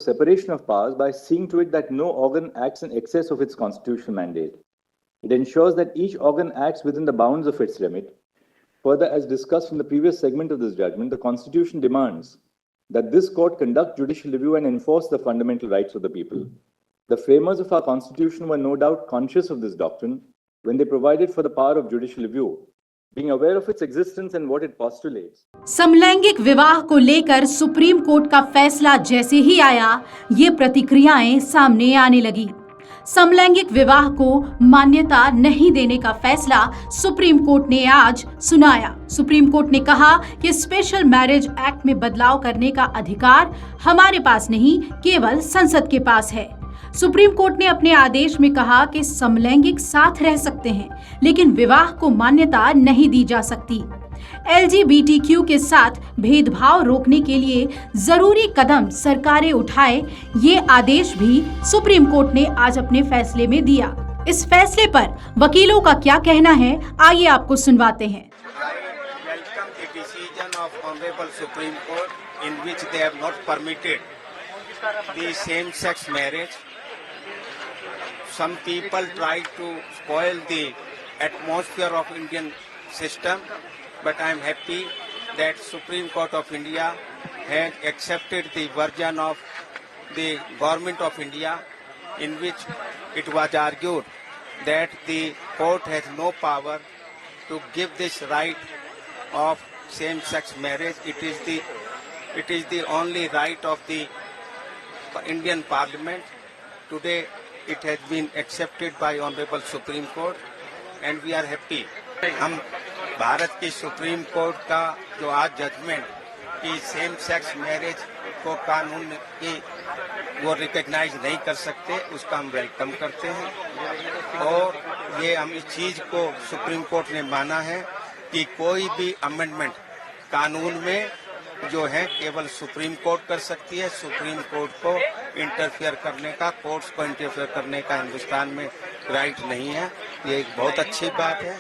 separation of powers by seeing to it that no organ acts in excess of its constitutional mandate. It ensures that each organ acts within the bounds of its remit. Further, as discussed in the previous segment of this judgment, the Constitution demands that this court conduct judicial review and enforce the fundamental rights of the people. The framers of our Constitution were no doubt conscious of this doctrine when they provided for the power of judicial review, being aware of its existence and what it postulates. समलैंगिक विवाह को लेकर supreme court का फैसला जैसे ही आया, ये प्रतिक्रियाएं सामने आने लगी। समलैंगिक विवाह को मान्यता नहीं देने का फैसला सुप्रीम कोर्ट ने आज सुनाया। सुप्रीम कोर्ट ने कहा कि स्पेशल मैरिज एक्ट में बदलाव करने का अधिकार हमारे पास नहीं, केवल संसद के पास है। सुप्रीम कोर्ट ने अपने आदेश में कहा कि समलैंगिक साथ रह सकते हैं, लेकिन विवाह को मान्यता नहीं दी जा सकती। LGBTQ के साथ भेदभाव रोकने के लिए जरूरी कदम सरकारें उठाए, ये आदेश भी सुप्रीम कोर्ट ने आज अपने फैसले में दिया। इस फैसले पर वकीलों का क्या कहना है, आइए आपको सुनवाते हैं। Welcome the decision of Honorable Supreme Court in which they have not permitted the same-sex marriage. Some people try to spoil the atmosphere of Indian system, but I am happy that Supreme Court of India has accepted the version of the Government of India in which it was argued that the court has no power to give this right of same-sex marriage. It is the only right of the Indian Parliament. Today it has been accepted by Honorable Supreme Court and we are happy. हम भारत की supreme court का जो आज judgement कि same sex marriage को कानून की वो रिकग्नाइज नहीं कर सकते, उसका हम वेलकम करते हैं। और ये हम इस चीज को सुप्रीम कोर्ट ने माना है कि कोई भी अमेंडमेंट कानून में जो है केवल सुप्रीम कोर्ट कर सकती है। सुप्रीम कोर्ट को इंटरफेयर करने का, कोर्ट्स को इंटरफेयर करने का हिंदुस्तान में राइट नहीं है। ये एक बहुत अच्छी बात है।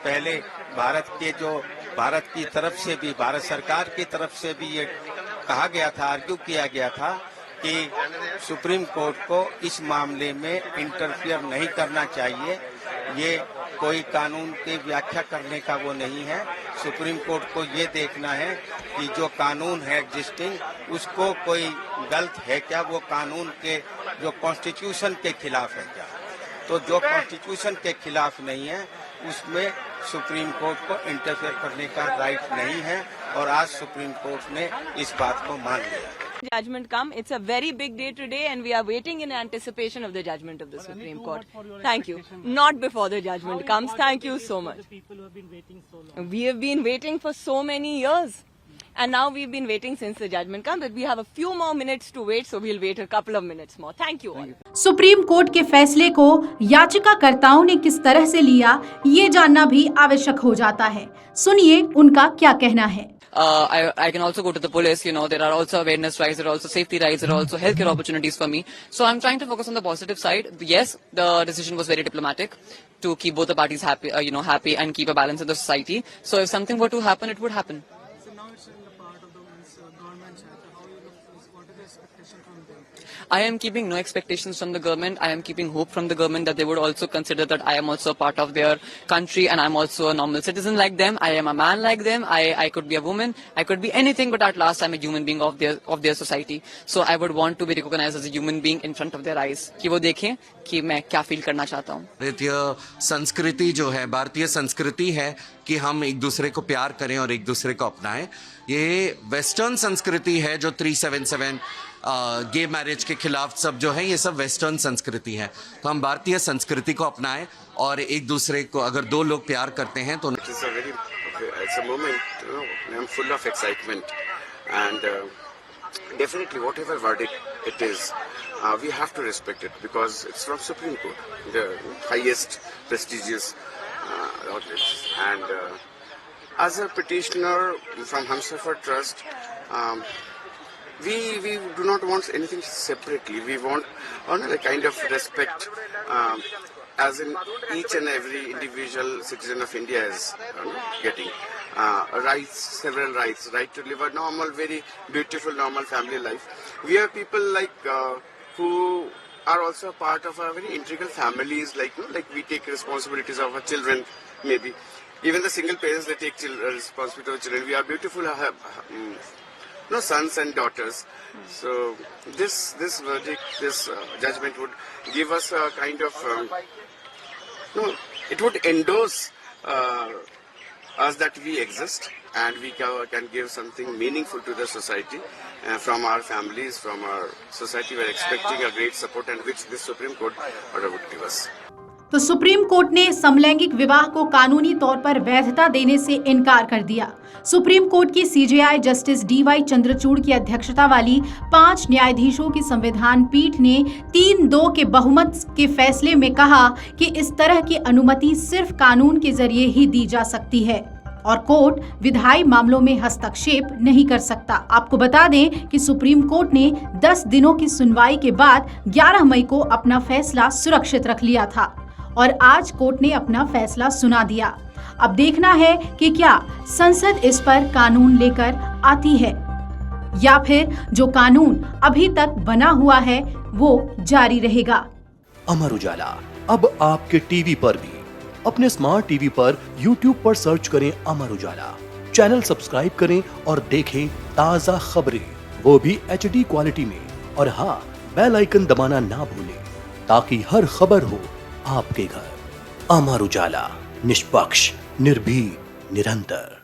पहले भारत की तरफ से भी, भारत सरकार की तरफ से भी ये कहा गया था, आर्ग्यू किया गया था कि सुप्रीम कोर्ट को इस मामले में इंटरफेयर नहीं करना चाहिए। ये कोई कानून की व्याख्या करने का वो नहीं है। सुप्रीम कोर्ट को ये देखना है कि जो कानून है एग्जिस्टिंग, उसको कोई गलत है क्या, वो कानून के जो कॉन्स्टिट्यूशन के खिलाफ है क्या। तो जो कॉन्स्टिट्यूशन के खिलाफ नहीं है उसमें सुप्रीम कोर्ट को इंटरफेयर करने का राइट नहीं है और आज सुप्रीम कोर्ट ने इस बात को मान लिया। Judgment come. It's a very big day today and we are waiting in anticipation of the judgment of the Supreme Court. Thank you. Not before the judgment comes. Thank you so much. We have been waiting for so many years and now we've been waiting since the judgment comes, but we have a few more minutes to wait, so we'll wait a couple of minutes more. Thank you all. Supreme court के फैसले को याचिकाकर्ताओं ने किस तरह से लिया, ये जानना भी आवश्यक हो जाता है। सुनिए उनका क्या कहना है। I can also go to the police, there are also awareness rights, there are also safety rights, there are also healthcare opportunities for me. So I'm trying to focus on the positive side. Yes, the decision was very diplomatic to keep both the parties happy, happy and keep a balance in the society. So if something were to happen, it would happen. So now it's in the part of the government chat. How you look, what is the expectation from them? I am keeping no expectations from the government. I am keeping hope from the government that they would also consider that I am also a part of their country and I am also a normal citizen like them. I am a man like them. I could be a woman. I could be anything, but at last I am a human being of their society. So I would want to be recognized as a human being in front of their eyes. कि वो देखें कि मैं क्या feel करना चाहता हूँ। भारतीय संस्कृति जो है, भारतीय संस्कृति है कि हम एक दूसरे को प्यार करें और एक दूसरे को अपनाएं। ये वेस्टर्न संस्कृति है जो 377 गे मैरिज के खिलाफ सब जो है, ये सब वेस्टर्न संस्कृति है। तो हम भारतीय संस्कृति को अपनाएं और एक दूसरे को, अगर दो लोग प्यार करते हैं तो It's a moment, I'm full of excitement and definitely whatever verdict it is, we have to respect it because it's from Supreme Court, the highest prestigious authority. And as a petitioner from Humsafar Trust, we do not want anything separately. We want a kind of respect as in each and every individual citizen of India is getting rights, several rights, right to live a normal, very beautiful, normal family life. we are people like who are also a part of our very integral families. Like like we take responsibilities of our children. Maybe even the single parents, they take responsibility of children. We are beautiful. Sons and daughters. So this verdict, this judgment would give us a kind of it would endorse us that we exist and we can give something meaningful to the society. From our families, from our society, we are expecting a great support, and which this Supreme Court order would give us. तो supreme court ने समलैंगिक विवाह को कानूनी तौर पर वैधता देने से इनकार कर दिया। सुप्रीम कोर्ट की सीजेआई जस्टिस डीवाई चंद्रचूड़ की अध्यक्षता वाली 5 न्यायाधीशों की संविधान पीठ ने 3-2 के बहुमत के फैसले में कहा कि इस तरह की अनुमति सिर्फ कानून के जरिए ही दी जा सकती है और कोर्ट विधायी मामलों में हस्तक्षेप नहीं कर सकता। आपको बता दें कि सुप्रीम कोर्ट ने 10 दिनों की सुनवाई के बाद 11 मई को अपना फैसला सुरक्षित रख लिया था और आज कोर्ट ने अपना फैसला सुना दिया। अब देखना है कि क्या संसद इस पर कानून लेकर आती है या फिर जो कानून अभी तक बना हुआ है वो जारी रहेगा। अमर उजाला अब आपके टीवी पर भी। अपने स्मार्ट टीवी पर YouTube पर सर्च करें अमर उजाला, चैनल सब्सक्राइब करें और देखें ताजा खबरें, वो भी HD क्वालिटी में। और हाँ, बेल आइकन दबाना ना भूलें ताकि हर खबर हो आपके घर। अमर उजाला, निष्पक्ष, निर्भीक, निरंतर।